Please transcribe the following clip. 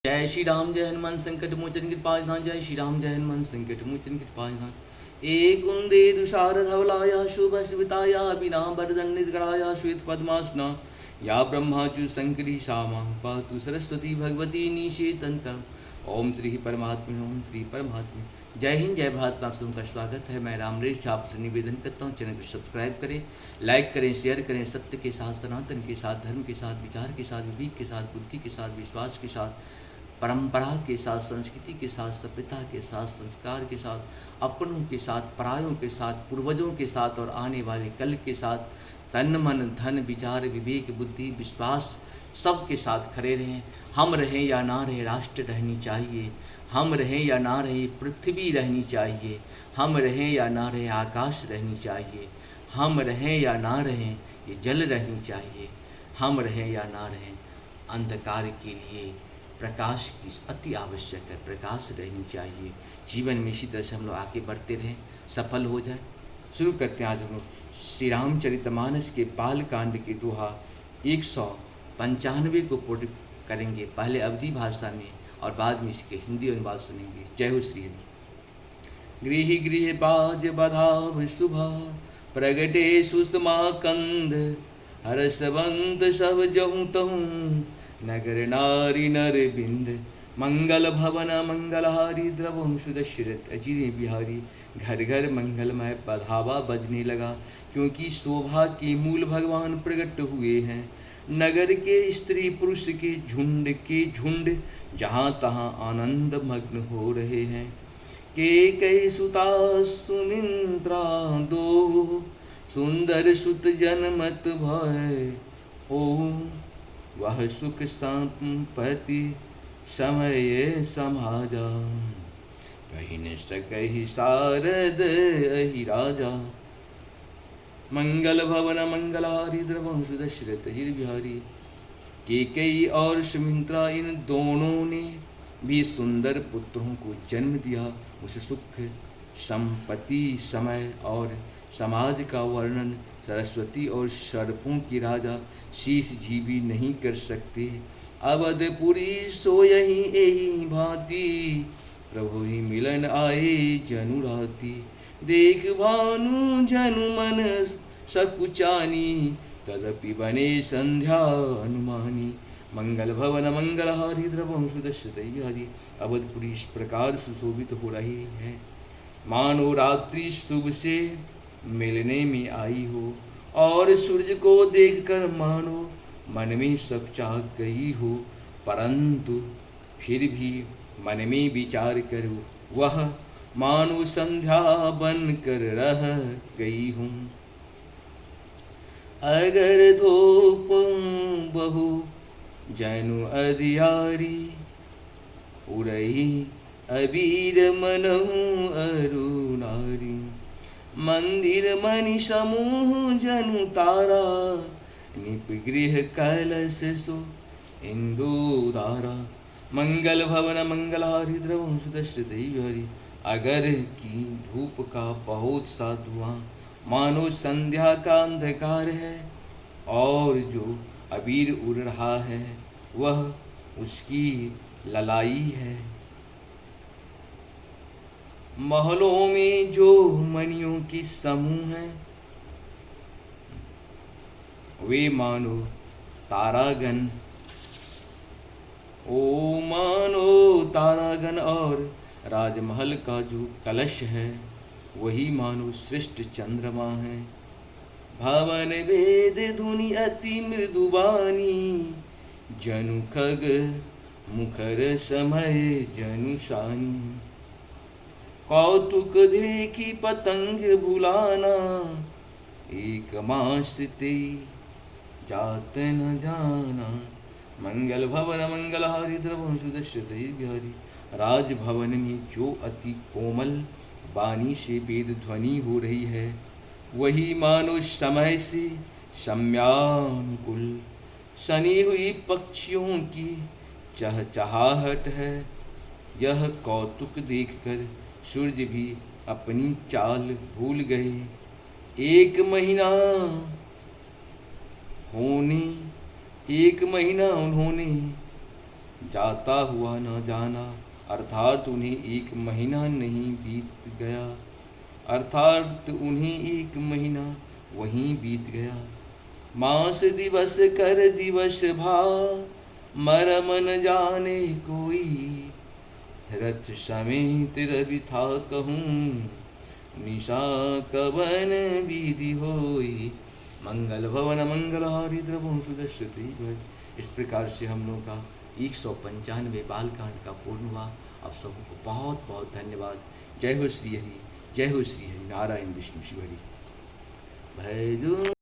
जय श्री राम जय हनुमान संकट मोचन कृपाजनाथ। जय श्री राम जय हनुमान संकट मोचन कृपाजनाथ। एक कुंदे दुषार धवलाया शुभ स्मिताया बिना वरदंडित कराया श्वेत पद्मासना या ब्रह्माचु संकरी सामा पातु सरस्वती भगवती निषेतंत्र। ओम श्री परमात्मा ओम श्री परमात्मा। जय हिंद जय भारत। आप सबका स्वागत है। मैं रामरेश आपसे निवेदन करता हूँ, चैनल को सब्सक्राइब करें, लाइक करें, शेयर करें। सत्य के साथ, सनातन के साथ, धर्म के साथ, विचार के साथ, विवेक के साथ, बुद्धि के साथ, विश्वास के साथ, परंपरा के साथ, संस्कृति के साथ, सभ्यता के साथ, संस्कार के साथ, अपनों के साथ, परायों के साथ, पूर्वजों के साथ और आने वाले कल के साथ तन मन धन विचार विवेक बुद्धि विश्वास सब के साथ खड़े रहें। हम रहें या ना रहें, राष्ट्र रहनी चाहिए। हम रहें या ना रहें, पृथ्वी रहनी चाहिए। हम रहें या ना रहें, आकाश रहनी चाहिए। हम रहें या ना रहें, ये जल रहनी चाहिए। हम रहें या ना रहें, अंधकार के लिए प्रकाश की अति आवश्यक है, प्रकाश रहनी चाहिए। जीवन में इसी तरह से हम लोग आगे बढ़ते रहें, सफल हो जाए। शुरू करते हैं आज हम लोग श्री रामचरितमानस के बाल कांड के दोहा 195 को पूर्ण करेंगे, पहले अवधी भाषा में और बाद में इसके हिंदी अनुवाद सुनेंगे। जय हो श्री हरि। गृह गृह बाज बधाव शुभा प्रगटे सुषमा कंद हरसवंत सब जहूँ तहूँ नगर नारी नर बिंद मंगल भवन मंगलहारी द्रवम सुदशरथ अजिरे बिहारी। घर घर मंगलमय पधावा बजने लगा, क्योंकि शोभा के मूल भगवान प्रकट हुए हैं। नगर के स्त्री पुरुष के झुंड जहाँ तहाँ आनंद मग्न हो रहे हैं। के कई सुता सुमिंत्रा दो सुंदर सुत जनमत भय ओ वह सुख संपत्ति समय समाजा। कही न सकहि सारद अहि राजा। मंगल भवन मंगलहारी द्रवम सुदशरथ अजिर बिहारी। केकई और सुमित्रा इन दोनों ने भी सुंदर पुत्रों को जन्म दिया। उस सुख संपत्ति समय और समाज का वर्णन सरस्वती और सर्पों की राजा शीश जी भी नहीं कर सकते। अवधपुरी सोयहि एहि भांति प्रभु ही मिलन आए जनु राती। देख भानु जनु मन सकुचानी तदपि बने संध्या अनुमानी। मंगल भवन मंगलहारी द्रवम सुदशरथ बिहारी। अवधपुरी इस प्रकार सुशोभित हो रही है, मानो रात्रि शुभ से मिलने में आई हो, और सूर्य को देखकर मानो मन में सकुचा गई हो। परंतु फिर भी मन में विचार कर वह मानो संध्या बन कर रह गई हूँ। अगर धूप बहु जनु अधियारी उड़ही अबीर मनहु अरुणारी। मंदिर मणि समूह जनु तारा निप गृह कलश सो इंदुदारा। मंगल भवन मंगलहारी द्रवम सुदशरथ बिहारी। अगर की धूप का बहुत सा धुआं मानो संध्या का अंधकार है, और जो अबीर उड़ रहा है वह उसकी ललाई है। महलों में जो मणियों की समूह है वे मानो तारागण मानो तारागण। और राजमहल का जो कलश है वही मानो श्रेष्ठ चंद्रमा है। भवन वेद धुनि अति मृदुबानी जनु खग मुखर समय जनु शानी। कौतुक देखी पतंग बुलाना एक मास ते जात न जाना। मंगल भवन मंगलहारी द्रवम सुदशरथ बिहारी। राजभवन में जो अति कोमल वाणी से वेद ध्वनि हो रही है वही मानो समय से सम्यानुकूल सनी हुई पक्षियों की चहचहाहट है। यह कौतुक देखकर सूर्य भी अपनी चाल भूल गए। एक महीना उन्होंने जाता हुआ न जाना, अर्थात उन्हें एक महीना नहीं बीत गया, अर्थात उन्हें एक महीना वहीं बीत गया। मास दिवस कर दिवस भा, मरम न जाने कोई, रथ समेत रवि था कहूँ, निशा कवन विधि होई, मंगल भवन मंगलहारी द्रवं सुदर्शते भज। इस प्रकार से हम लोग का 195 बालकांड का पूर्ण हुआ। आप सबको बहुत बहुत धन्यवाद। जय हो श्री हरि, जय हो श्री हरि, नारायण विष्णु शिव हरि। भय